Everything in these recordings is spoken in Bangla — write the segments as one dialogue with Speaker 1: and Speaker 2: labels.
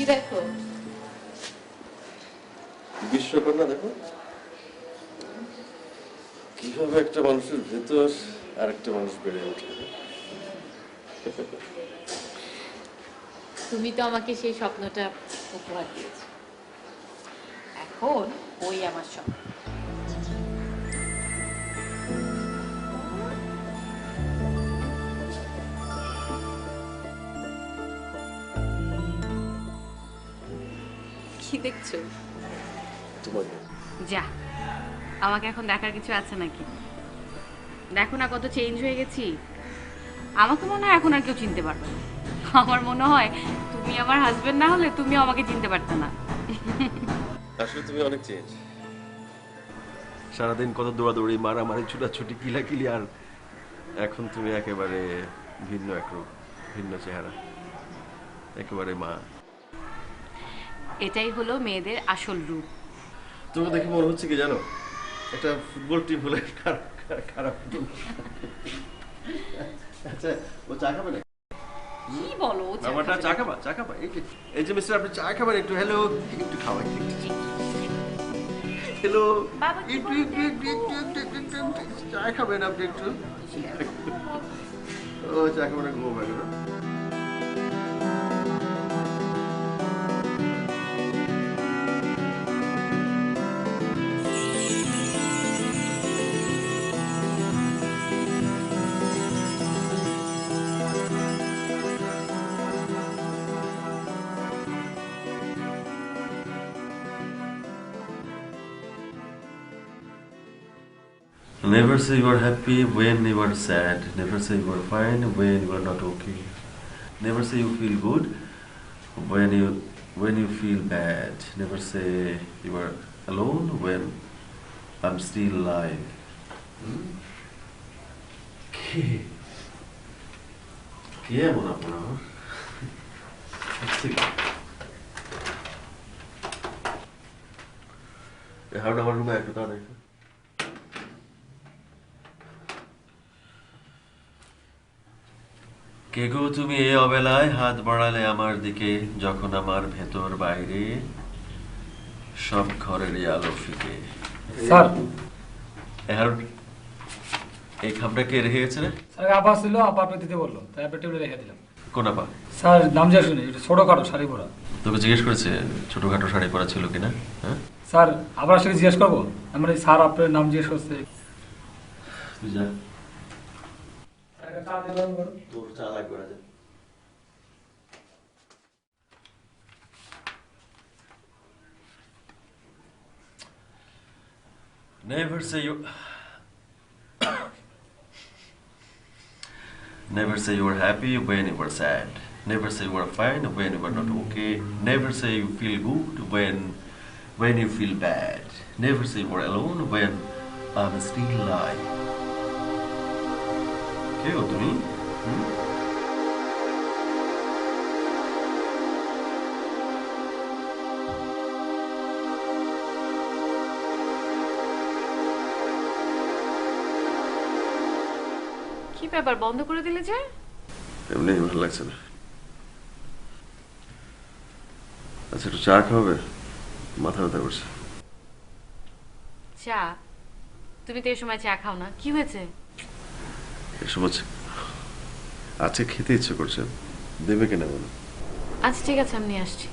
Speaker 1: কি দেখো?
Speaker 2: বিশ্বকন্যা দেখো কিভাবে একটা মানুষের ভেতর আরেকটা মানুষ বেড়ে ওঠে।
Speaker 1: তুমি তো আমাকে সেই স্বপ্নটা উপহার দিয়েছো, এখন ওই আমার স্বপ্ন। কি দেখছো?
Speaker 2: তোমাকে
Speaker 3: যা, আমাকে এখন দেখার কিছু আছে নাকি? দেখো না কত চেঞ্জ হয়ে গেছি। আমাকে মনে হয় এখন আর কেউ চিনতে পারবে না। আমার মনে হয় তুমি আমার হাজবেন্ড না হলে তুমিও আমাকে চিনতে পারতে না।
Speaker 2: আসলে তুমি অনেক চেঞ্জ। সারাদিন কত দৌড়াদৌড়ি, মারামারি, ছুটাছুটি, কিলাকিলি, আর এখন তুমি একেবারে ভিন্ন এক রূপ, ভিন্ন চেহারা, একেবারে মা।
Speaker 3: এটাই হলো মেয়েদের আসল রূপ।
Speaker 2: তুমি দেখে মনে হচ্ছে কি জানো, একটা ফুটবল টিম হলে খারাপ। আচ্ছা, ও চা খাবে না?
Speaker 3: কি বলো?
Speaker 2: আমারটা চা খাবা? চা খাবা? এই যে মিস্টার, আপনি চা খাবেন? একটু হ্যালো, একটু খাওয়াই। হ্যালো, চা খাবেন আপনি একটু? ও চা খাবেন না, ঘুমো ব্যাগে।
Speaker 4: Never say you are happy when you are sad. Never say you are fine when you are not okay. Never say you feel good when you feel bad. Never say you are alone when I'm still alive. কে এমন আপনার? আমার রুমে একটু তাড়াতাড়ি। কে গো তুমি এই অবেলায় হাত বাড়ালে আমার দিকে, যখন আমার ভেতর বাইরে সব ঘরেরই আলো ফিকে।
Speaker 5: স্যার,
Speaker 4: এই খামটা কে রেখে গেছে রে?
Speaker 5: স্যার আপা ছিল, আপা আপনি দিতে বললো, তাই আপনি টেবিলে রেখে দিলাম।
Speaker 4: কোন আপা?
Speaker 5: স্যার নাম যা শুনি, এটা ছোটখাটো শাড়ি পরা।
Speaker 4: তোকে জিজ্ঞেস করেছে ছোটখাটো শাড়ি পরা ছিল কিনা? হ্যাঁ
Speaker 5: স্যার আবার সেটা জিজ্ঞেস করবো? মানে স্যার আপনার নাম জিজ্ঞেস করছে।
Speaker 4: তুই যা, তোর চা লাগবে না। Never say you Never say you are happy when you are sad. Never say you are fine when you are not okay. Never say you feel good when you feel bad. Never say you are alone when I'm still alive. কে গো তুমি?
Speaker 3: কি ব্যাপার, বন্ধ করে দিলে যে?
Speaker 2: এমনি ভালো লাগছে না। আচ্ছা, একটু চা খাওয়াবে? মাথা ব্যথা করছে।
Speaker 3: চা? তুমি তো এই সময় চা খাও না, কি হয়েছে?
Speaker 2: এসব হচ্ছে, আজকে খেতে ইচ্ছে করছে, দেবে কিনা বলো?
Speaker 3: আচ্ছা ঠিক আছে, আমি নিয়ে আসছি।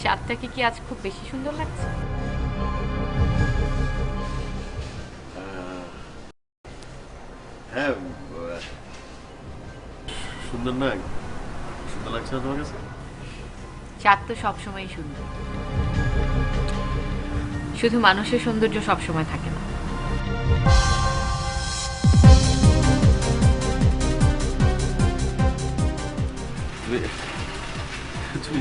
Speaker 3: চাঁদটাকে কি আজ খুব বেশি সুন্দর লাগছে?
Speaker 2: হ্যাঁ, সুন্দর না? সুন্দর লাগছে না তোমার কাছে?
Speaker 3: চাঁদ তো সবসময় সুন্দর, শুধু মানুষের সৌন্দর্য সবসময় থাকে না।
Speaker 2: তুমি তুমি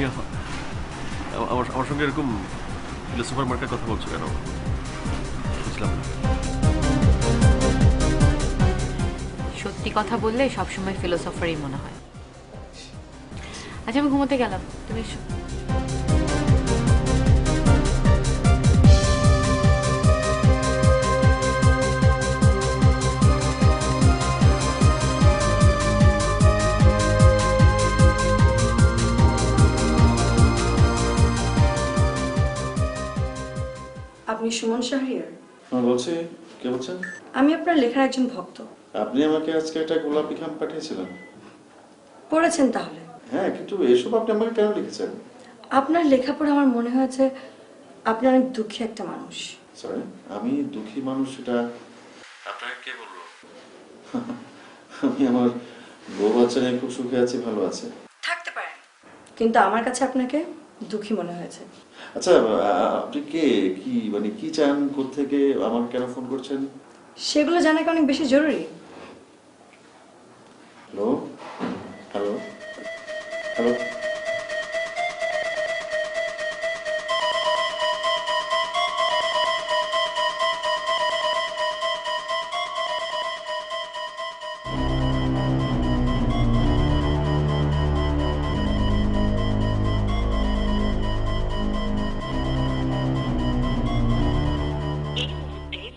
Speaker 2: আমার আমার সঙ্গে এরকম সুপার মার্কেট কথা বলছো কেন? বুঝলাম না।
Speaker 3: সত্যি কথা বললে সবসময় ফিলোসফারই মনে হয়। আচ্ছা আমি ঘুমোতে গেলাম, তুমি এসো।
Speaker 6: আপনি সুমন শাহরিয়ার?
Speaker 7: হ্যাঁ বলছি, কে বলছেন?
Speaker 6: আমি আপনার লেখার একজন ভক্ত।
Speaker 7: আপনি আমাকে আজকে একটা গোলাপি খাম পাঠিয়েছিলেন।
Speaker 6: পড়েছেন তাহলে?
Speaker 7: হ্যাঁ, কিন্তু এসব আপনি আমাকে কেন লিখেছেন?
Speaker 6: আপনার লেখা পড়ে আমার মনে হয়েছে আপনি অনেক দুঃখী একটা মানুষ।
Speaker 7: সরি, আমি দুঃখী মানুষ সেটা আপনাকে কে বললো? আমি আমার বউ বাচ্চা নিয়ে খুব সুখে আছি, ভালো আছে।
Speaker 6: থাকতে পারেন, কিন্তু আমার কাছে আপনাকে দুঃখী মনে হয়েছে।
Speaker 7: আচ্ছা, আপনি কে, কি মানে কি চান, কোত্থেকে, আমার কেন ফোন করছেন?
Speaker 6: সেগুলো জানা কি অনেক বেশি জরুরি?
Speaker 7: হ্যালো হ্যালো হ্যালো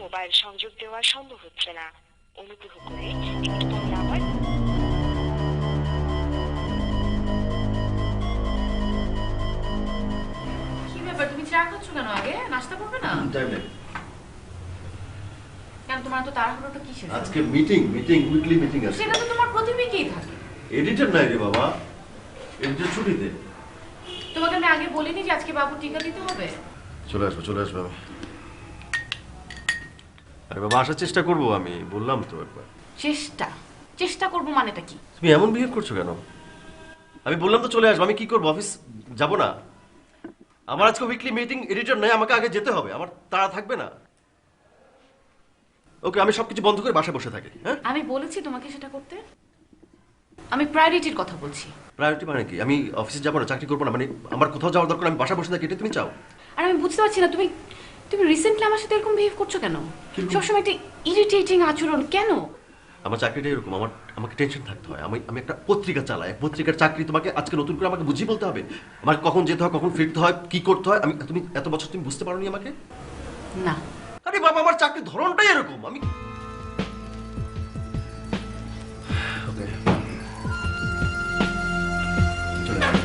Speaker 8: মোবাইল সংযোগ দেওয়া সম্ভব হচ্ছে না, অনুগ্রহ করে একটু পরে আবার।
Speaker 3: কি ব্যাপার, তুমি চা খাচ্ছ কেন? আগে নাস্তা করবে না?
Speaker 2: টাইম নেই
Speaker 3: কেন, তোমার তো তাড়াহুড়োটা কিসের?
Speaker 2: আজকে মিটিং উইকলি মিটিং আছে।
Speaker 3: সেটা তো তোমার প্রতি উইকেই থাকে।
Speaker 2: এডিটর নাই রে বাবা, এডিটর ছুটিতে।
Speaker 3: তোমাকে আমি আগে বলিনি যে আজকে বাবু টিকা দিতে হবে?
Speaker 2: চলে আসবো আমি। আরে বাবা, আসার চেষ্টা করবো, আমি বললাম তো একবার।
Speaker 3: চেষ্টা করবো মানেটা কি?
Speaker 2: তুমি এমন বিহেভ করছো কেন? আমি বললাম তো চলে আসবো, আমি কি করবো? অফিস যাবো না? আমার আজকে উইকলি মিটিং, এডিটর নাই, আমাকে আগে যেতে হবে, আমার তাড়া থাকবে না। ওকে, আমি সবকিছু বন্ধ করে বাসায় বসে থাকি। হ্যাঁ,
Speaker 3: আমি বলেছি তোমাকে সেটা করতে? আমি প্রায়োরিটির কথা বলছি।
Speaker 2: প্রায়োরিটি মানে কি? আমি অফিসে যাবো না, চাকরি করবো না, মানে আমার কোথাও যাওয়ার দরকার, আমি বাসায় বসে থাকি, এটা তুমি চাও?
Speaker 3: আর আমি বুঝতে পারছি না, তুমি রিসেন্টলি আমার সাথে এরকম বিহেভ করছো কেন? সবসময় একটা ইরিটেটিং আচরণ কেন?
Speaker 2: আমার চাকরিটা এরকম, আমাকে টেনশন থাকতে হয়। আমি একটা পত্রিকা চালাই, পত্রিকার চাকরি। তোমাকে আজকে নতুন করে আমাকে বুঝিয়ে বলতে হবে আমাকে কখন যেতে হয়, কখন ফিরতে হয়, কি করতে হয়। তুমি এত বছর তুমি বুঝতে পারোনি আমাকে?
Speaker 3: না।
Speaker 2: আরে বাবা, আমার চাকরির ধরনটাই এরকম। আমি ওকে চলে যাই।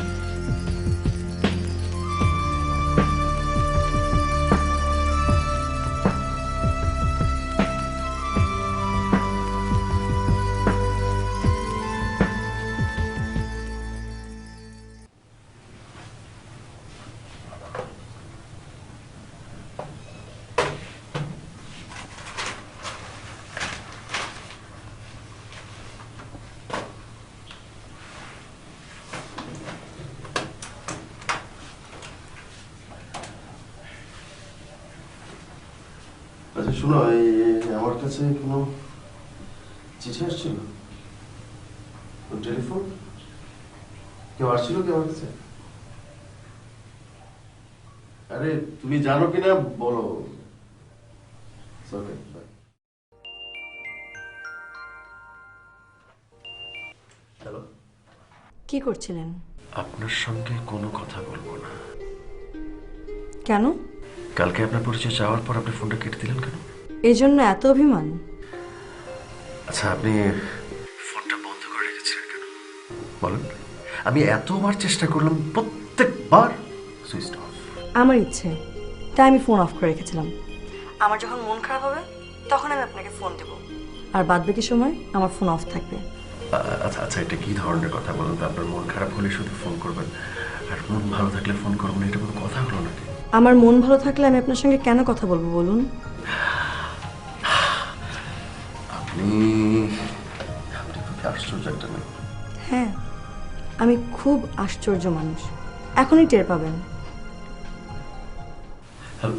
Speaker 7: আচ্ছা শোনো, আমার কাছে কোনো চিঠি আসছিল? টেলিফোন কেউ আসছিল কি আমার কাছে? আরে তুমি জানো কিনা বলো। ওকে, বাই। হ্যালো,
Speaker 6: কি করছিলেন?
Speaker 2: আপনার সঙ্গে কোনো কথা বলবো না।
Speaker 6: কেন?
Speaker 2: কালকে আপনার পরিচয় চাওয়ার পর আপনি ফোনটা কেটে দিলেন কেন?
Speaker 6: এই জন্য এত অভিমান?
Speaker 2: আচ্ছা, আপনি ফোনটা বন্ধ করে রেখেছিলেন কেন বলেন? আমি এতবার চেষ্টা করলাম, প্রত্যেকবার সুইচ অফ।
Speaker 6: আমার ইচ্ছে, তাই আমি ফোন অফ করে রেখেছিলাম। আমার যখন মন খারাপ হবে তখন আমি আপনাকে ফোন দেব, আর বাদ বাকি সময় আমার ফোন অফ থাকবে।
Speaker 2: আচ্ছা, এটা কি ধরনের কথা বলেন তো? আপনার মন খারাপ হলে শুধু ফোন করবেন, আর মন ভালো থাকলে ফোন করবেন, এটা কোনো কথা হলো নাকি?
Speaker 6: আমার মন ভালো থাকলে আমি আপনার সঙ্গে কেন কথা বলবো বলুন?
Speaker 2: আপনি খুব আশ্চর্য একটা মেয়ে।
Speaker 6: হ্যাঁ, আমি খুব আশ্চর্য মানুষ, এখনই টের পাবেন।
Speaker 2: হ্যালো,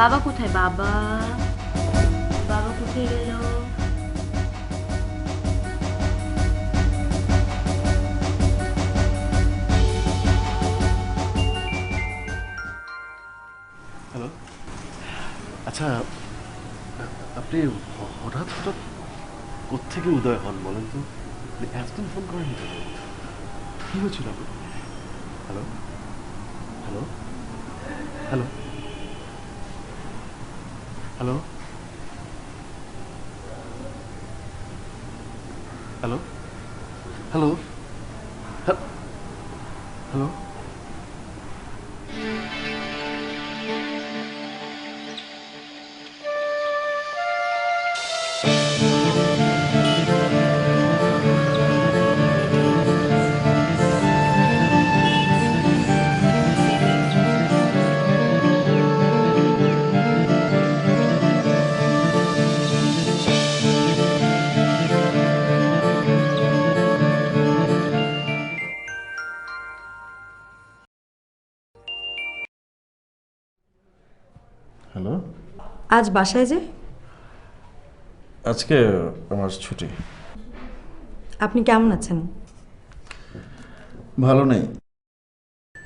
Speaker 3: বাবা কোথায়? বাবা বাবা কোথায় গেল?
Speaker 2: হ্যালো, আচ্ছা আপনি হঠাৎ হঠাৎ কোত্থেকে উদয় হন বলেন তো? এতদিন ফোন করেনি তো, কি হয়েছিল আপনার? Hello hello hello hello hello hello hello
Speaker 7: hello,
Speaker 6: আজ বাসায় যে?
Speaker 7: আজকে আমার ছুটি।
Speaker 6: আপনি কেমন আছেন?
Speaker 7: ভালো নেই।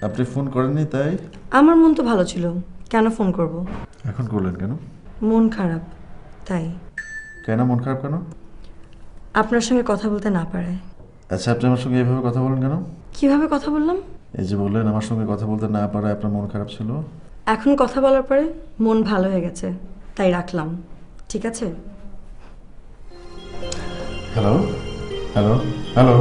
Speaker 7: আপনি ফোন করেননি তাই?
Speaker 6: আমার মন তো ভালো ছিল, কেন ফোন করব?
Speaker 7: এখন করলেন কেন?
Speaker 6: মন খারাপ তাই।
Speaker 7: কেন মন খারাপ কেন?
Speaker 6: আপনার সঙ্গে কথা বলতে না পারায়।
Speaker 7: আচ্ছা, আপনি আমার সঙ্গে এইভাবে কথা বলেন কেন?
Speaker 6: কিভাবে কথা বললাম?
Speaker 7: এই যে বললেন আমার সঙ্গে কথা বলতে না পারায় আপনার মন খারাপ ছিল।
Speaker 6: এখন কথা বলার পরে মন ভালো হয়ে গেছে, তাই রাখলাম। ঠিক আছে?
Speaker 7: হ্যালো হ্যালো হ্যালো,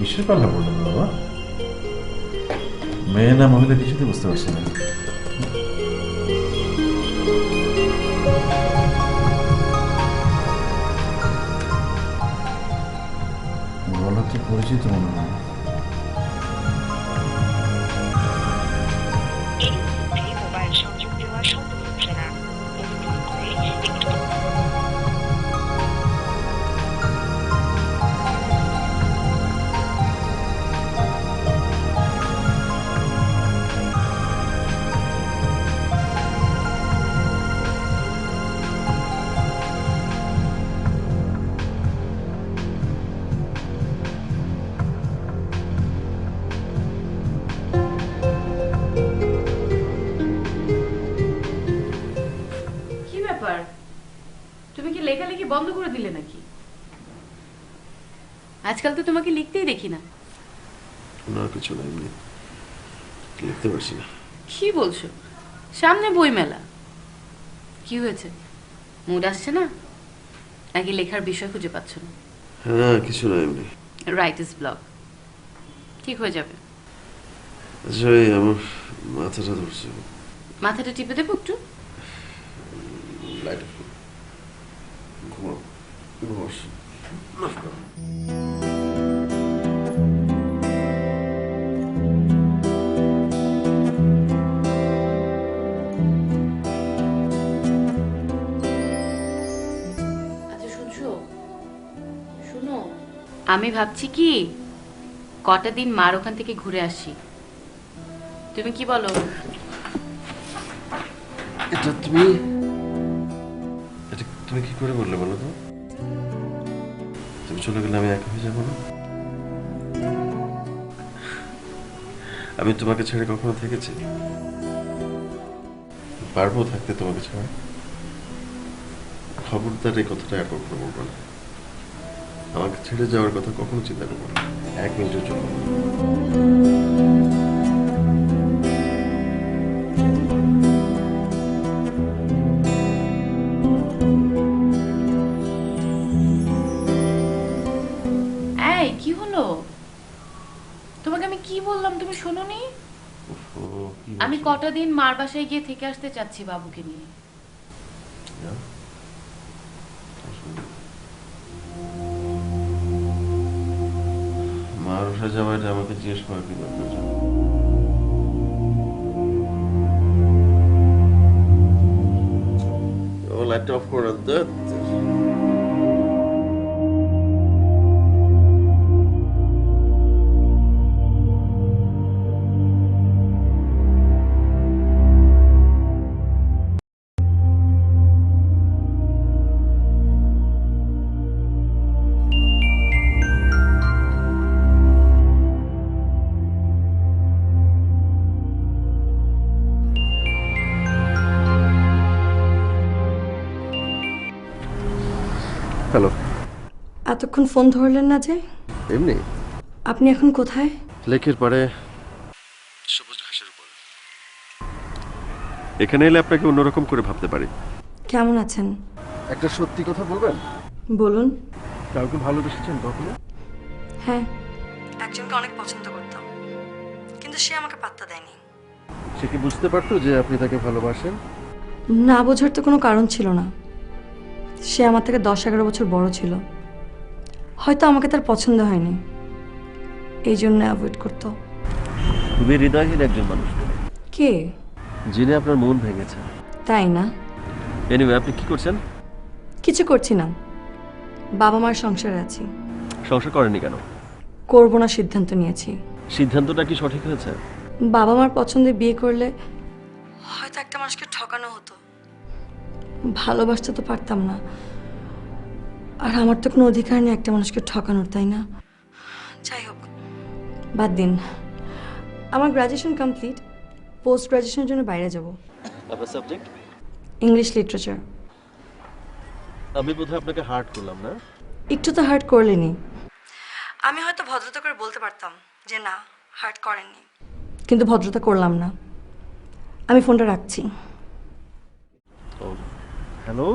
Speaker 7: বিশেষ পাল্লা বললেন বাবা। মেয়ে না মহিলা কিছুতে বুঝতে পারছি না। গলাতে পরিচিত মনে হয়।
Speaker 8: এই মুহূর্তে মোবাইল সংযোগ দেওয়া সম্ভব হচ্ছে না। অনুগ্রহ করে একটু
Speaker 3: কি ব্যাপার, তুমি কি লেখালেখি বন্ধ করে দিলে নাকি? আজকাল তো তোমাকে লিখতেই দেখি না।
Speaker 2: না কিছু না, এমনি লিখতে পারছি না।
Speaker 3: কি বলছো? সামনে বই মেলা, কি হয়েছে? মুড আসছে না নাকি লেখার বিষয় খুঁজে পাচ্ছ না?
Speaker 2: হ্যাঁ কিছু না, এমনি।
Speaker 3: রাইটার্স ব্লক ঠিক হয়ে যাবে।
Speaker 2: আচ্ছা এই আমার মাথাটা ধরছে।
Speaker 3: মাথাটা টিপে দেবো একটু?
Speaker 2: লাইট ঘুমাও ঘুমাস।
Speaker 3: আচ্ছা শুনছো, শুনো, আমি ভাবছি কি কটা দিন মার ওখান থেকে ঘুরে আসি। তুমি কি বলো?
Speaker 2: এটা তুমি তুমি কি করে বললে বলো তো? তুমি চলে গেলে আমি একা হয়ে যাবো না? আমি তোমাকে ছেড়ে কখনো থেকেছি? পারবো থাকতে তোমাকে ছাড়া? খবরদার এই কথাটা আর কখনো বলবো না। আমাকে ছেড়ে যাওয়ার কথা কখনো চিন্তা করবো না, এক মিনিটের জন্য।
Speaker 3: এই কি হলো? তোমাকে আমি কি বললাম তুমি শোনোনি? আমি কটা দিন মার বাসায় গিয়ে থেকে আসতে চাচ্ছি বাবুকে নিয়ে।
Speaker 2: মার বাসায় যাওয়াটা আমাকে জিজ্ঞেস করার কি দরকার? লাইটটা অফ করে দেন। হ্যালো।
Speaker 6: এতক্ষণ ফোন ধরলেন না যে?
Speaker 2: এমনি
Speaker 6: আপনি এখন কোথায়?
Speaker 2: লেকের পাড়ে সবুজ ঘাসের উপর। এখানে এলে আপনাকে অন্যরকম করে ভাবতে পারি।
Speaker 6: কেমন আছেন?
Speaker 2: একটা সত্যি কথা বলবেন?
Speaker 6: বলুন।
Speaker 2: কাউকে ভালোবেসেছেন কখনো?
Speaker 6: হ্যাঁ, একজনকে অনেক পছন্দ করতাম, কিন্তু সে আমাকে পাত্তা দেয়নি।
Speaker 2: সে কি বুঝতে পারতো যে আপনি তাকে ভালোবাসেন?
Speaker 6: না বোঝার তো কোনো কারণ ছিল না। সে আমার থেকে 10-11 বছর বড় ছিল। হয়তো আমাকে তার পছন্দ হয়নি, এই জন্য অ্যাভয়েড করতো।
Speaker 2: খুবই হৃদয়হীন একজন মানুষ।
Speaker 6: কে?
Speaker 2: যিনি আপনার মন ভেঙেছে।
Speaker 6: তাই না?
Speaker 2: এনিওয়ে, আপনি কি করছেন?
Speaker 6: কিছু করছি না, বাবা মার সংসারে আছি।
Speaker 2: সংসার করেননি কেন?
Speaker 6: করবো না সিদ্ধান্ত নিয়েছি।
Speaker 2: সিদ্ধান্তটা কি সঠিক হয়েছে?
Speaker 6: বাবা মার পছন্দে বিয়ে করলে হয়তো একটা মানুষকে ঠকানো হতো, ভালোবাসতে তো পারতাম না। আর আমার তো কোনো অধিকার নেই একটা মানুষকে ঠকানোর, তাই না? যাই হোক, বাদ দিন। আমার গ্র্যাজুয়েশন কমপ্লিট, পোস্ট গ্র্যাজুয়েশনের জন্য বাইরে যাব।
Speaker 2: আপনার সাবজেক্ট?
Speaker 6: English literature.
Speaker 2: আমি বোধহয় আপনাকে হার্ট করলাম না?
Speaker 6: একটু তো হার্ট করলেনি। আমি হয়তো ভদ্রতা করে বলতে পারতাম যে না, হার্ট করেননি, কিন্তু ভদ্রতা করলাম না। আমি ফোনটা রাখছি।
Speaker 2: হ্যালো।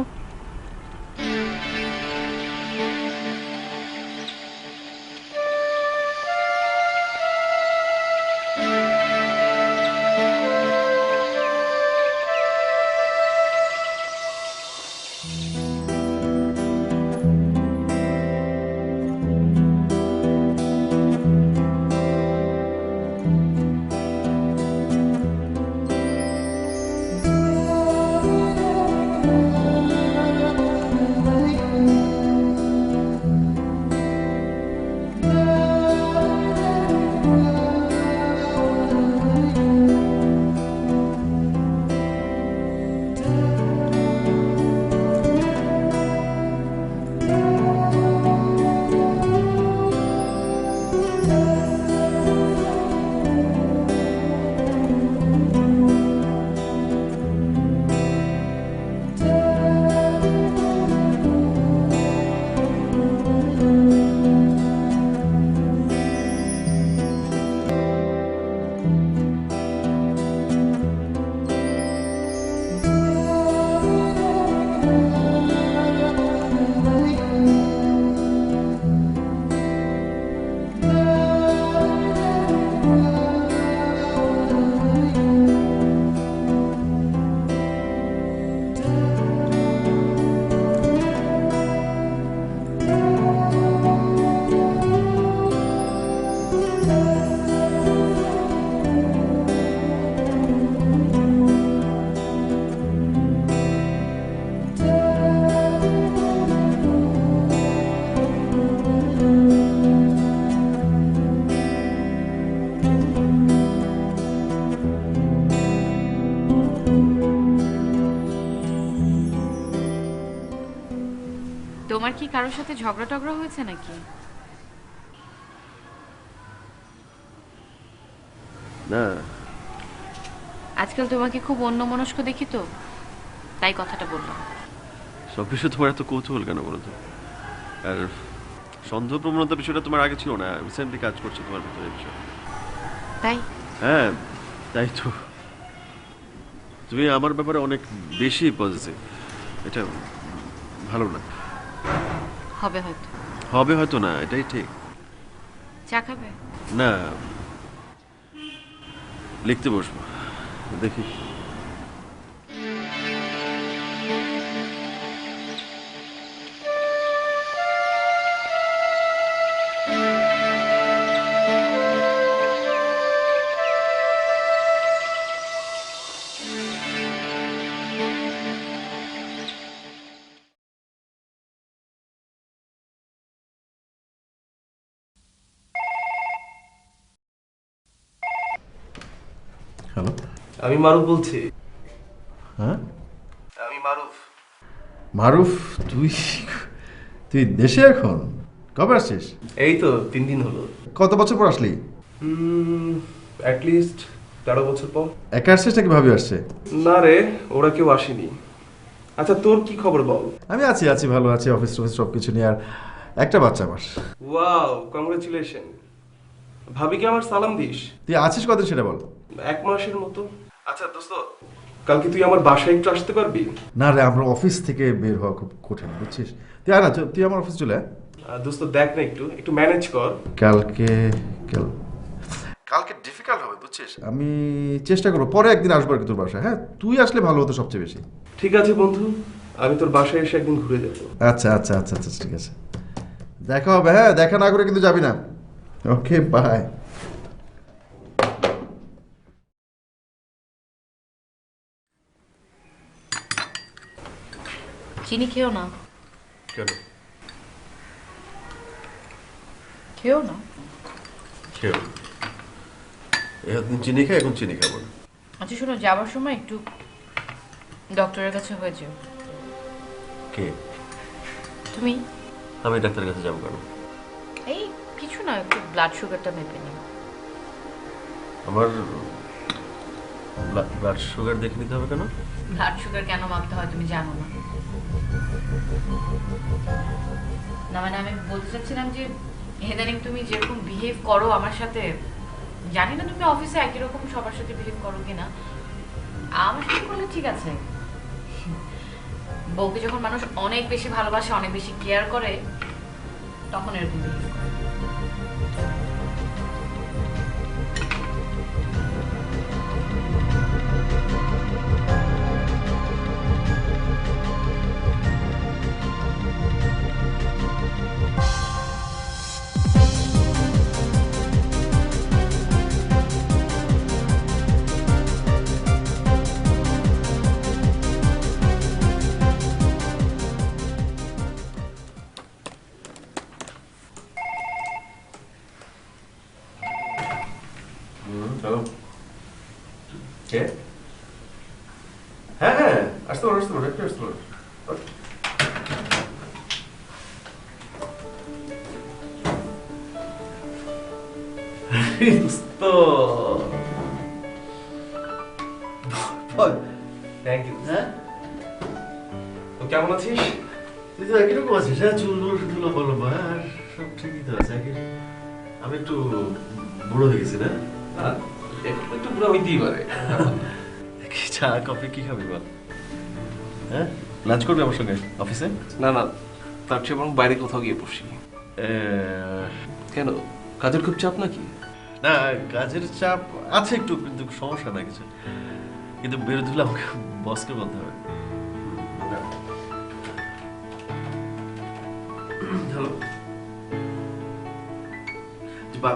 Speaker 3: তোমার কি কারোর সাথে ঝগড়া টগড়া হয়েছে নাকি?
Speaker 2: না,
Speaker 3: আজকাল তোমাকে খুব অন্যমনস্ক দেখি তো, তাই কথাটা বললাম।
Speaker 2: সব বিষয়ে তোমার এত কৌতূহল কেন বলো তো? আর সন্দেহ প্রবণতা বিষয়টা তোমার আগে ছিল না, রিসেন্টলি কাজ করছে তোমার ভিতরে এই বিষয়।
Speaker 3: তাই?
Speaker 2: হ্যাঁ, তাই তো। তুমি আমার ব্যাপারে অনেক বেশি পজিটিভ, এটা ভালো না।
Speaker 3: হবে হয়তো।
Speaker 2: হবে হয়তো না, এটাই ঠিক।
Speaker 3: চা খাবে?
Speaker 2: না, লিখতে বসবো, দেখি।
Speaker 9: হ্যালো,
Speaker 10: আমি মারুফ বলছি।
Speaker 9: হ্যাঁ
Speaker 10: আমি মারুফ।
Speaker 9: মারুফ, তুই তুই দেশে এখন কবে আসছিস?
Speaker 10: এই তো 3 দিন হলো।
Speaker 9: কত বছর পর আসলি?
Speaker 10: অ্যাটলিস্ট 13 বছর পর।
Speaker 9: একা আসছিস নাকি ভাবি আসছে?
Speaker 10: না রে, ওরা কেউ আসেনি। আচ্ছা তোর কি খবর বল?
Speaker 9: আমি আছি আছি ভালো আছি, অফিস টফিস সব কিছু নিয়ে। আর একটা বাচ্চা আমার।
Speaker 10: Wow, congratulation. ভাবিকে আমার সালাম দিস।
Speaker 9: তুই আছিস কদিন সেটা বল।
Speaker 10: 1 মাসের মতো। আচ্ছা দোস্ত, কালকে তুই আমার বাসায় একটু আসতে পারবি?
Speaker 9: না রে, আমরা অফিস থেকে বের হওয়া খুব কঠিন, বুঝছিস? তুই আয় না, তুই আমার অফিস চলে আয়।
Speaker 10: দোস্ত দেখ না, একটু ম্যানেজ কর।
Speaker 9: কালকে ডিফিকাল্ট হবে, বুঝছিস? আমি চেষ্টা করবো, পরে একদিন আসবো আর কি তোর বাসায়। হ্যাঁ, তুই আসলে ভালো হতো সবচেয়ে বেশি।
Speaker 10: ঠিক আছে বন্ধু, আমি তোর বাসায় এসে একদিন ঘুরে যাবো।
Speaker 9: আচ্ছা আচ্ছা আচ্ছা আচ্ছা ঠিক আছে, দেখা হবে। হ্যাঁ, দেখা না করে কিন্তু যাবি না। ওকে, বাই।
Speaker 1: চিনি খেও না।
Speaker 2: কেন?
Speaker 1: খেও না।
Speaker 2: খেও। এতদিন চিনি খাই, এখন চিনি খাবো না।
Speaker 1: আচ্ছা শোনো, যাবার সময় একটু ডক্টরের কাছে হয়ে যাও।
Speaker 2: কে?
Speaker 1: তুমি?
Speaker 2: আমি ডাক্তারের কাছে যাবো কেন?
Speaker 1: এই কিছু না, একটু ব্লাড সুগারটা মেপে নিও।
Speaker 2: আমার ব্লাড সুগার দেখে নিতে হবে কেন?
Speaker 1: ব্লাড সুগার কেন মাপতে হয় তুমি জানো না? না মানে আমি বলতে চাচ্ছিলাম যে ইদানিং তুমি যেরকম বিহেভ করো আমার সাথে, জানি না তুমি অফিসে একই রকম সবার সাথে বিহেভ করো কিনা, আমার সাথে করলে ঠিক আছে। বউকে যখন মানুষ অনেক বেশি ভালোবাসে, অনেক বেশি কেয়ার করে, তখন এরকম বিহেভ করে।
Speaker 2: কে? হ্যাঁ হ্যাঁ, আসতে পারো আসতে পারো, একটু আসতে পারো।
Speaker 10: Thank you. হ্যাঁ, তো কেমন আছিস?
Speaker 2: তুই তো একই রকম আছিস। হ্যাঁ, চুলগুলো শুধুলো বলো, আর সব ঠিকই তো আছে। আমি একটু বুড়ো হয়ে গেছি না?
Speaker 10: একটু পুরো হইতেই পারে।
Speaker 2: চা কফি কি খাবি বল? হ্যাঁ, লাঞ্চ করবি আমার সঙ্গে অফিসে?
Speaker 10: না না, তার চেয়ে বরং বাইরে কোথাও গিয়ে বসি। কেন, কাজের খুব চাপ নাকি?
Speaker 2: না, কাজের চাপ আছে একটু, কিন্তু সমস্যা না কিছু। কিন্তু বেরোতে হলে আমাকে বসকে বলতে হবে। হ্যালো,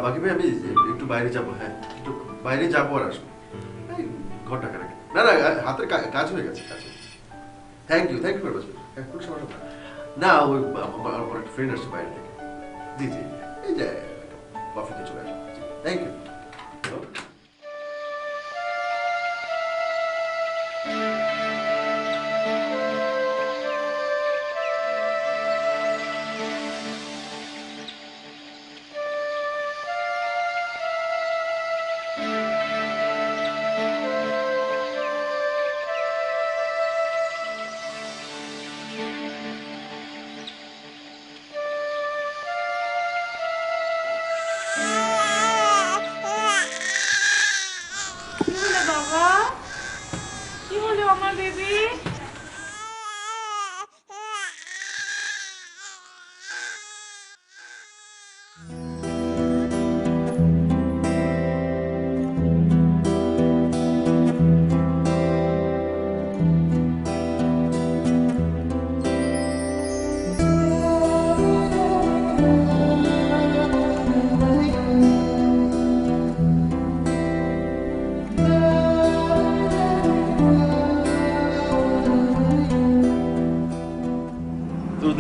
Speaker 2: বাকি ভাই আমি একটু বাইরে যাবো। হ্যাঁ, একটু বাইরে যাবো আর আসবো, ঘন্টা খানেক। না না, হাতের কাজ হয়ে গেছে, কাজ হয়ে গেছে। Thank you very much. কোনো সমস্যা না। ওই আমার একটা ফ্রেন্ড আসছে বাইরে থেকে। জি জি, এই যে কফিতে চলে আসবো। Thank you.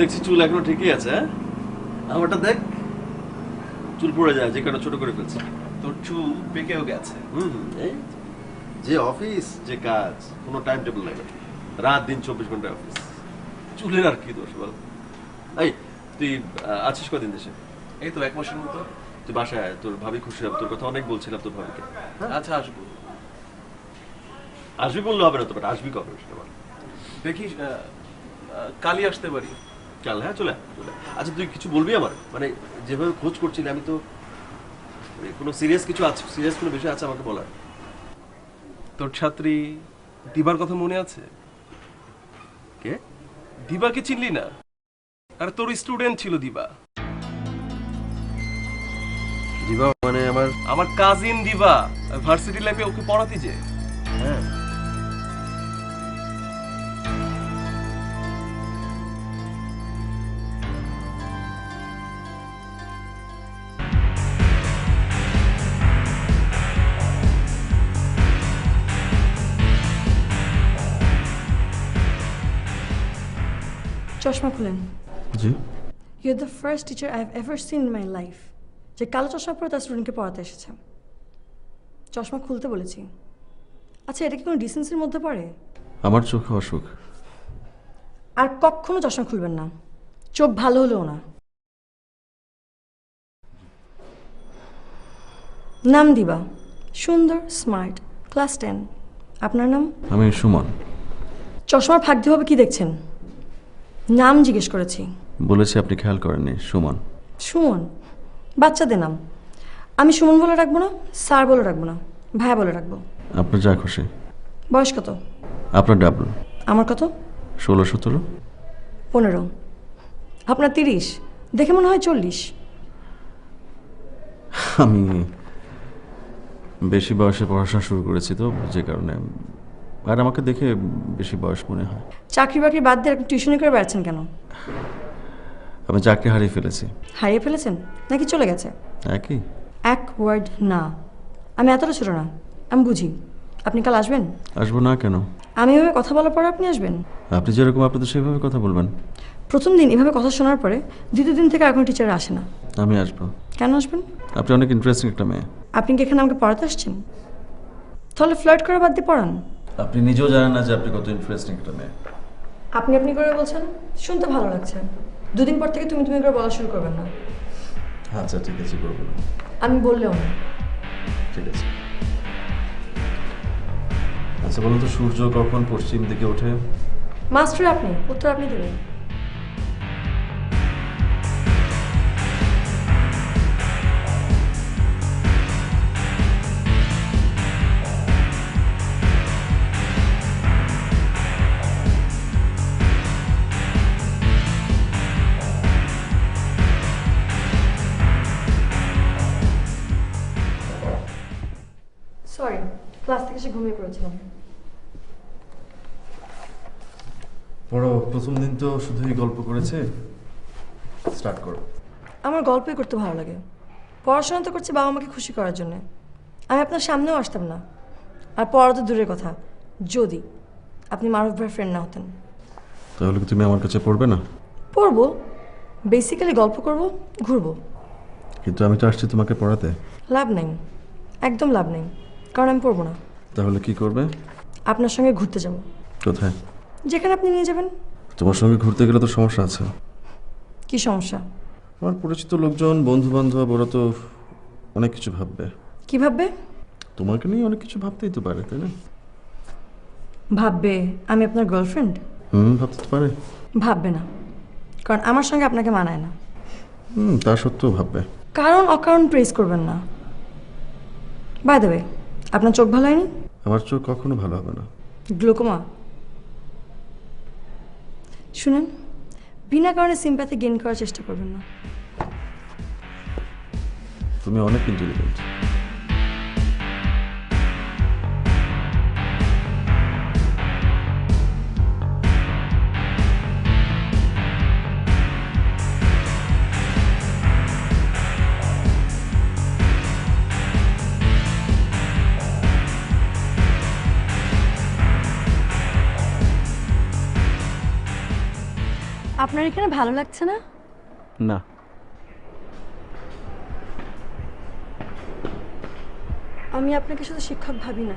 Speaker 2: দেখছি চুল এখনো ঠিকই আছে। হ্যাঁ, আমারটা দেখ, চুল পড়ে যায়, যে কারণে ছোট করে ফেলছে।
Speaker 10: তোর চুল পেকেও গেছে।
Speaker 2: এই যে অফিস, যে কাজ, কোনো টাইম টেবিল নাই। রাত দিন 24 ঘন্টা অফিস, চুলের আর কি দোষ বল? এই তুই আছিস কদিন দেশে?
Speaker 10: এই তো 1 মাসের মতো।
Speaker 2: তুই বাসায় আয়, তোর ভাবি খুশি হবে। তোর কথা অনেক বলছিলাম তোর ভাবিকে।
Speaker 10: আচ্ছা আসবো।
Speaker 2: আসবি বললে হবে না তো, আসবি কবে সেটা বল।
Speaker 10: দেখিস কালই আসতে পারি।
Speaker 4: চল, হ্যাঁ চলে আয়, চলে আয়। আচ্ছা তুই কিছু বলবি আমার, মানে যেভাবে খোঁজ করছিলি আমি তো মানে কোনো সিরিয়াস কিছু আছে, সিরিয়াস কোনো বিষয় আছে আমাকে বলার?
Speaker 10: তোর ছাত্রী দিবার কথা মনে আছে?
Speaker 4: কে?
Speaker 10: দিবাকে চিনলি না? আরে তোর স্টুডেন্ট ছিল দিবা।
Speaker 4: দিবা মানে
Speaker 10: আমার কাজিন দিবা, ভার্সিটি লাইফে ওকে পড়াতি যে।
Speaker 4: হ্যাঁ
Speaker 6: চশমা খুলেন।
Speaker 9: জি।
Speaker 6: You are the first teacher I have ever seen in my life যে কালো চশমা পরে তার স্টুডেন্টকে পড়াতে এসেছে। চশমা খুলতে বলেছি। আচ্ছা, এটা কি কোনো ডিসেন্সির মধ্যে পড়ে?
Speaker 9: আমার চোখে অসুখ।
Speaker 6: আর কখনো চশমা খুলবেন না, চোখ ভালো হলেও না। নাম দিবা, সুন্দর, স্মার্ট, ক্লাস 10। আপনার নাম?
Speaker 9: আমি সুমন।
Speaker 6: চশমার ফাঁক দিয়ে হবে কি দেখছেন? নাম জিজ্ঞেস করেছি।
Speaker 9: বলেছি আপনি খেয়াল করেননি, সুমন।
Speaker 6: সুমন বাচ্চাদের নাম। আমি সুমন বলে রাখবো না, স্যার বলে রাখবো না, ভাইয়া বলে রাখবো।
Speaker 9: আপনার যা খুশি।
Speaker 6: বয়স কত?
Speaker 9: আপনার ডাবল।
Speaker 6: আমার কত?
Speaker 9: 16-17।
Speaker 6: 15। আপনার 30, দেখে মনে হয় 40।
Speaker 9: আমি বেশি বয়সে পড়াশোনা শুরু করেছি তো, যে কারণে। আর আমাকে দেখে বেশি বয়স মনে হয়।
Speaker 6: চাকরি বাকরি বাদ দিয়ে টিউশনি করে বেড়াচ্ছেন কেন?
Speaker 9: আমি চাকরি হারিয়ে ফেলেছি।
Speaker 6: হারিয়ে ফেলেছেন নাকি চলে গেছে?
Speaker 9: একই।
Speaker 6: এক ওয়ার্ড না। আমি এতটা ছোট না, আমি বুঝি। আপনি কাল আসবেন?
Speaker 9: আসবো না কেন?
Speaker 6: আমি এভাবে কথা বলার পরে আপনি আসবেন?
Speaker 9: আপনি যেরকম, আপনি তো সেভাবে কথা বলবেন।
Speaker 6: প্রথম দিন এভাবে কথা শোনার পরে দ্বিতীয় দিন থেকে আর কোনো টিচার আসে না।
Speaker 9: আমি আসবো।
Speaker 6: কেন আসবেন?
Speaker 9: আপনি অনেক ইন্টারেস্টিং একটা মেয়ে।
Speaker 6: আপনি কি এখানে আমাকে পড়াতে আসছেন? তাহলে ফ্লার্ট করে বাদ দিয়ে পড়ান।
Speaker 9: আপনি নিজেও জানেন না যে আপনি কত ইন্টারেস্টিং একটা মেয়ে।
Speaker 6: আপনি আপনি করে বলছেন, শুনতে ভালো লাগছে। দুদিন পর থেকে তুমি তুমি করে বলা শুরু করবেন না।
Speaker 9: আচ্ছা ঠিক আছে, করবো না।
Speaker 6: আমি বললেও না।
Speaker 9: ঠিক আছে। আচ্ছা বলুন তো, সূর্য কখন পশ্চিম দিকে ওঠে?
Speaker 6: মাস্টার আপনি, উত্তর আপনি দেবেন। সরি, ক্লাস থেকে এসে ঘুমিয়ে পড়েছিলাম।
Speaker 9: পড়ো, প্রথম দিন তো শুধুই গল্প করেছে। স্টার্ট করো।
Speaker 6: আমার গল্পই করতে ভালো লাগে। পড়াশোনা তো করছি বাবা মাকে খুশি করার জন্য। আমি আপনার সামনেও আসতাম না। আর পড়া তো দূরের কথা, যদি আপনি মারুফ ভাইয়ের ফ্রেন্ড না হতেন।
Speaker 9: তাহলে কি তুমি আমার কাছে পড়বে না?
Speaker 6: পড়বো, বেসিক্যালি গল্প করব, ঘুরবো।
Speaker 9: কিন্তু আমি তো আসছি তোমাকে পড়াতে।
Speaker 6: লাভ নেই, একদম লাভ নেই, কারণ আমি পড়বো না।
Speaker 9: তাহলে কি করবে?
Speaker 6: আপনার সঙ্গে ঘুরতে যাব।
Speaker 9: কোথায়?
Speaker 6: যেখানে আপনি নিয়ে যাবেন।
Speaker 9: তোমার সঙ্গে ঘুরতে গেলে তো সমস্যা আছে।
Speaker 6: কি সমস্যা?
Speaker 9: আমার পরিচিত লোকজন, বন্ধু বান্ধব, ওরা তো অনেক কিছু ভাববে।
Speaker 6: কি ভাববে?
Speaker 9: তোমাকে নিয়ে অনেক কিছু ভাবতেই তো পারে, তাই না?
Speaker 6: ভাববে আমি আপনার গার্লফ্রেন্ড?
Speaker 9: ভাবতে তো পারে।
Speaker 6: ভাববে না, কারণ আমার সঙ্গে আপনাকে মানায় না।
Speaker 9: তা সত্ত্বেও ভাববে।
Speaker 6: কারণ অকারণ প্রেস করবেন না। বাই দ্য ওয়ে, আপনার চোখ ভালো হয়নি?
Speaker 9: আমার চোখ কখনো ভালো হবে না।
Speaker 6: গ্লুকোমা? শুনেন, বিনা কারণে সিম্প্যাথি গেইন করার চেষ্টা করবেন না।
Speaker 9: তুমি অনেক ইন্টেলিজেন্ট।
Speaker 6: আপনার এখানে ভালো লাগছে না?
Speaker 9: না।
Speaker 6: আমি আপনাকে শুধু শিক্ষক ভাবি না।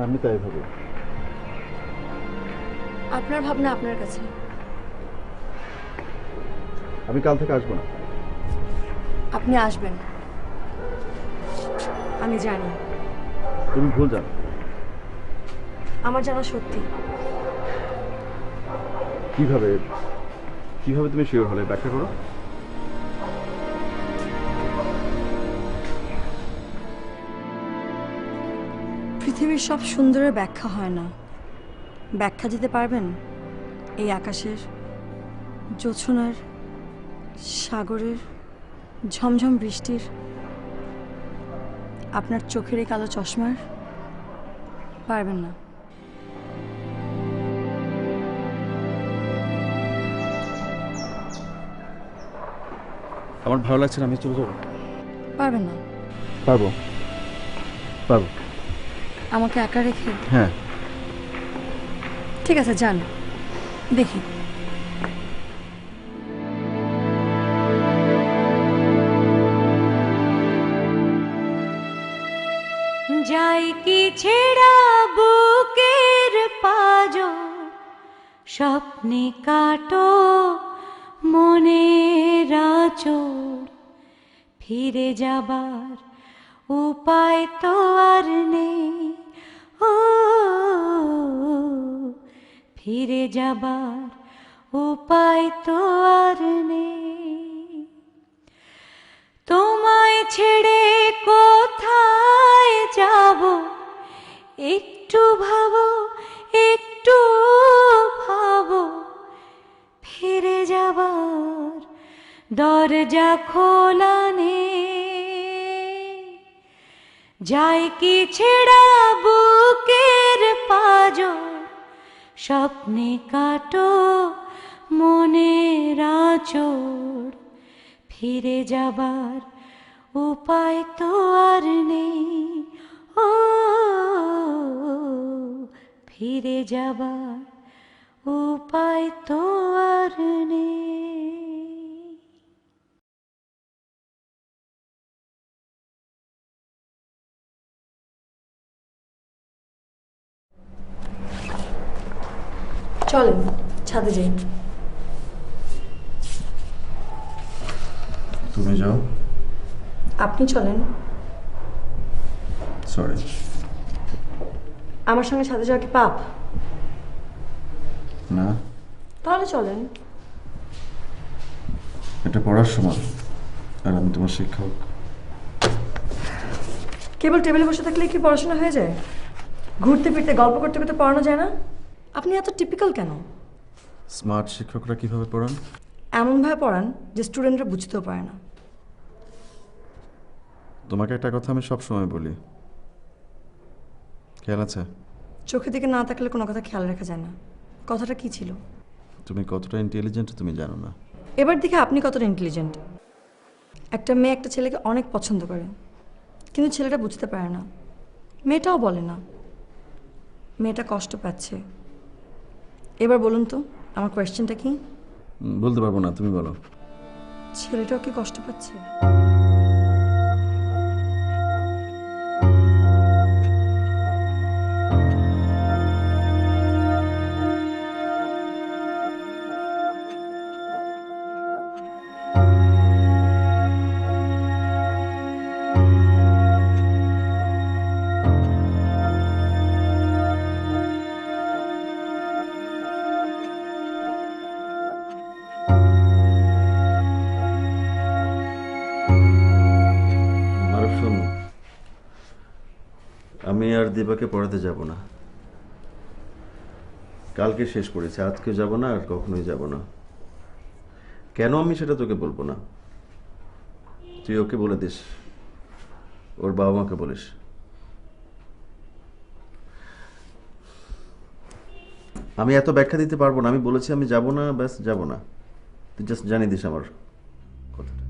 Speaker 9: আমি তাই ভাবি।
Speaker 6: আপনার ভাবনা আপনার কাছে।
Speaker 9: আমি কাল থেকে আসবো না।
Speaker 6: আপনি আসবেন, আমি জানি।
Speaker 9: তুমি ভুল জানো।
Speaker 6: আমার জানা সত্যি।
Speaker 10: কিভাবে কিভাবে তুমি শিওর হলে ব্যাখ্যা করো।
Speaker 6: পৃথিবীর সব সুন্দরের ব্যাখ্যা হয় না। ব্যাখ্যা দিতে পারবেন এই আকাশের, জোছনার, সাগরের, ঝমঝম বৃষ্টির, আপনার চোখের এই কালো চশমার? পারবেন না।
Speaker 10: আমার ভালো লাগছে না, আমি চলে যাবো।
Speaker 6: পারবেন না।
Speaker 10: পারবো পারবো।
Speaker 6: আমাকে একা রেখে?
Speaker 10: হ্যাঁ।
Speaker 6: ঠিক আছে, যান, দেখি।
Speaker 11: যাই কি ছেড়া বুকের পাজর, স্বপ্নে কাটো মনের আঁচড়, ফিরে যাবার উপায় তো আর নেই। ও ফিরে যাবার উপায় তো আর নেই। তোমায় ছেড়ে কোথায় যাব, একটু ভাবো, একটু ভাবো। ফিরে যাবার দরজা খোলা নেই। যাই কি ছেড়া বুকের পাজর, স্বপ্নে কাটো মনের আঁচড়, ফিরে যাবার উপায় তো আর নেই। ও ফিরে যাবার উপায় তো আর নেই।
Speaker 6: চলেন ছাদে যাই।
Speaker 2: তুমি যাও।
Speaker 6: আপনি চলেন।
Speaker 2: সরি।
Speaker 6: আমার সঙ্গে ছাদে যাওয়া কি পাপ?
Speaker 2: না।
Speaker 6: তাহলে চলেন।
Speaker 2: এটা পড়ার সময়, আর আমি তোমার শিক্ষক।
Speaker 6: কেবল টেবিলে বসে থাকলে কি পড়াশোনা হয়ে যায়? ঘুরতে ফিরতে গল্প করতে করতে পড়ানো যায় না? আপনি এত টিপিক্যাল কেন?
Speaker 2: স্মার্ট শিক্ষকরা কিভাবে পড়ান?
Speaker 6: এমনভাবে পড়ান যে স্টুডেন্টরা বুঝতেও পারে না।
Speaker 2: তোমাকে একটা কথা আমি সব সময় বলি, খেয়াল আছে?
Speaker 6: চোখের দিকে না তাকালে কোনো কথা খেয়াল রাখা যায় না। কথাটা কি ছিল?
Speaker 2: তুমি কতটা ইন্টেলিজেন্ট তুমি জানো না।
Speaker 6: এবার দেখে আপনি কতটা ইন্টেলিজেন্ট। একটা মেয়ে একটা ছেলেকে অনেক পছন্দ করে, কিন্তু ছেলেটা বুঝতে পারে না, মেয়েটাও বলে না। মেয়েটা কষ্ট পাচ্ছে। এবার বলুন তো আমার কোয়েশ্চেনটা কি?
Speaker 2: বলতে পারবো না, তুমি বলো।
Speaker 6: ছেলেটাও কি কষ্ট পাচ্ছে?
Speaker 2: আমি আর দীপাকে পড়াতে যাব না। কালকে শেষ করেছি, আজকে যাব না, আর কখনোই যাব না। কেন আমি সেটা তোকে বলবো না, তুই ওকে বলে দিস, ওর বাবা মাকে বলিস। আমি এত ব্যাখ্যা দিতে পারবো না। আমি বলেছি আমি যাব না, ব্যাস যাব না। তুই জাস্ট জানিয়ে দিস আমার কথাটা।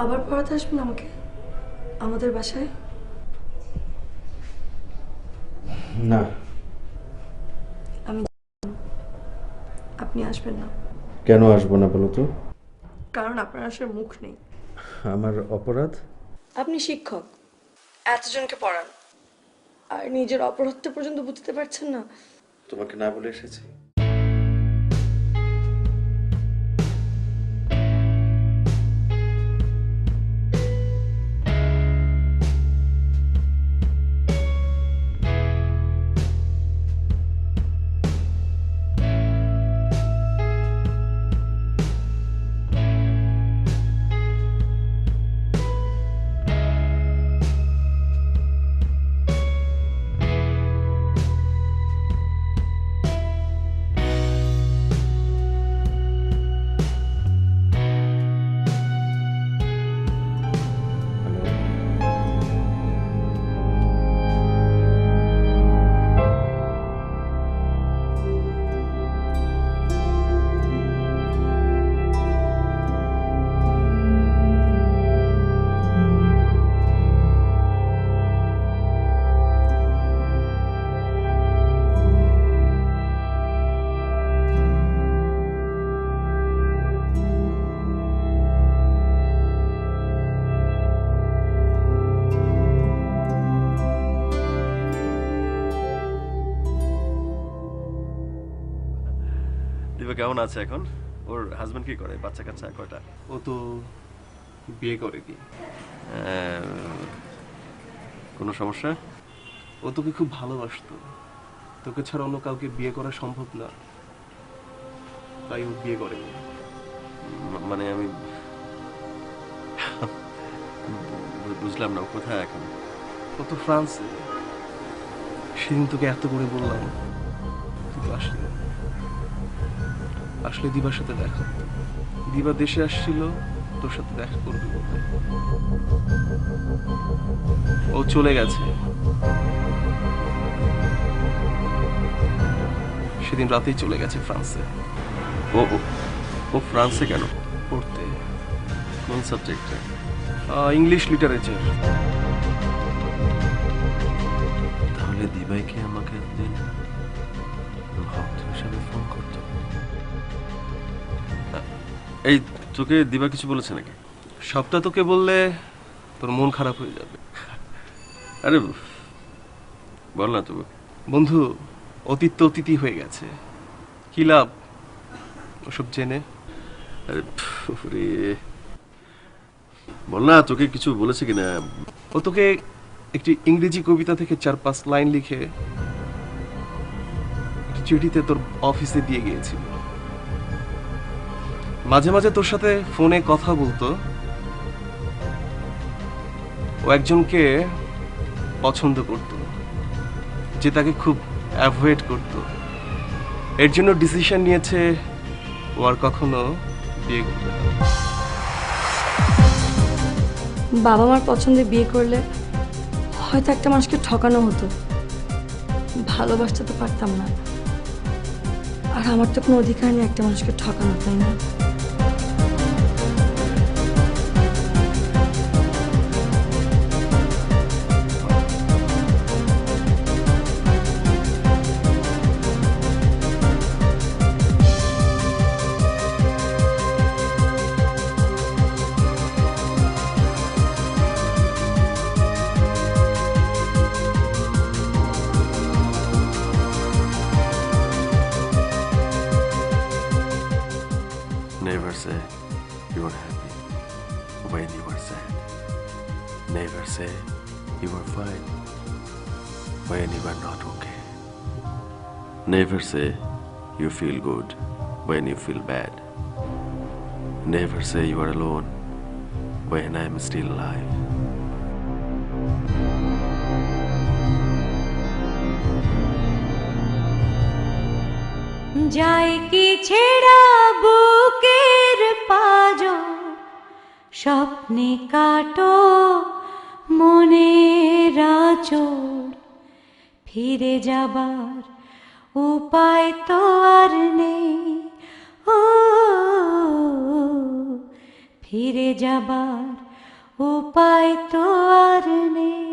Speaker 6: আবার পড়াতে আসবেন আমাকে আমাদের বাসায়?
Speaker 9: না।
Speaker 6: আমি আপনি আসবেন না।
Speaker 9: কেন আসবো না বলো তো?
Speaker 6: কারণ আপনার আসার মুখ নেই।
Speaker 9: আমার অপরাধ?
Speaker 6: আপনি শিক্ষক, এতজনকে পড়ান, আর নিজের অপরাধটা পর্যন্ত বুঝতে পারছেন না।
Speaker 9: তোমাকে না বলে এসেছি।
Speaker 4: দিবা কেমন আছে এখন? ওর হাজবেন্ড কি করে? বাচ্চা কাচ্চা কয়টা?
Speaker 10: ও তো বিয়ে করে কি?
Speaker 4: কোনো সমস্যা?
Speaker 10: ও তোকে খুব ভালোবাসতো, তোকে ছাড়া অন্য কাউকে বিয়ে করা সম্ভব না, তাই ও বিয়ে করেনি।
Speaker 4: মানে আমি বুঝলাম না, ও কোথায় এখন?
Speaker 10: ও তো ফ্রান্সে। সেদিন তোকে এত করে বললাম, তুই তো আসলি না। আসলে দিবার সাথে দেখা, দিবা দেশে আসছিল তোর সাথে দেখা করবে বলতে। ও চলে গেছে সেদিন রাতেই চলে গেছে ফ্রান্সে।
Speaker 4: ও ও ফ্রান্সে কেন?
Speaker 10: পড়তে।
Speaker 4: কোন সাবজেক্টে?
Speaker 10: English literature.
Speaker 4: তাহলে দিবাইকে আমাকে একদিন ভক্ত হিসাবে ফোন করতো। এই তোকে দিবা কিছু বলেছে নাকি?
Speaker 10: সবটা তোকে বললে তোর মন খারাপ হয়ে যাবে।
Speaker 4: আরে বল না তবু।
Speaker 10: বন্ধু, অতীত তো অতীতই হয়ে গেছে, কি লাভ ওসব জেনে?
Speaker 4: আরে বল না, তোকে কিছু বলেছে কিনা?
Speaker 10: ও তোকে একটি ইংরেজি কবিতা থেকে 4-5 লাইন লিখে চিঠিতে তোর অফিসে দিয়ে গিয়েছিল। মাঝে মাঝে তোর সাথে ফোনে কথা বলতো। ও একজনকে পছন্দ করত, যে তাকে খুব অ্যাভয়েড করত। এর জন্য ডিসিশন নিয়েছে ও আর কখনো বিয়ে করবে না।
Speaker 6: বাবা মার পছন্দে বিয়ে করলে হয়তো একটা মানুষকে ঠকানো হতো, ভালোবাসতে তো পারতাম না। আর আমার তো কোনো অধিকার নেই একটা মানুষকে ঠকানো, তাই না?
Speaker 4: Never say you are happy when you are sad. Never say you are fine when you are not okay. Never say you feel good when you feel bad. Never say you are alone when I am still alive.
Speaker 11: যায় কি ছেড়া বুকের পাঁজর, স্বপ্নে কাটো মনের আঁচড়, ফিরে যাবার উপায় তো আর নেই। ও ফিরে যাবার উপায় তো আর নেই।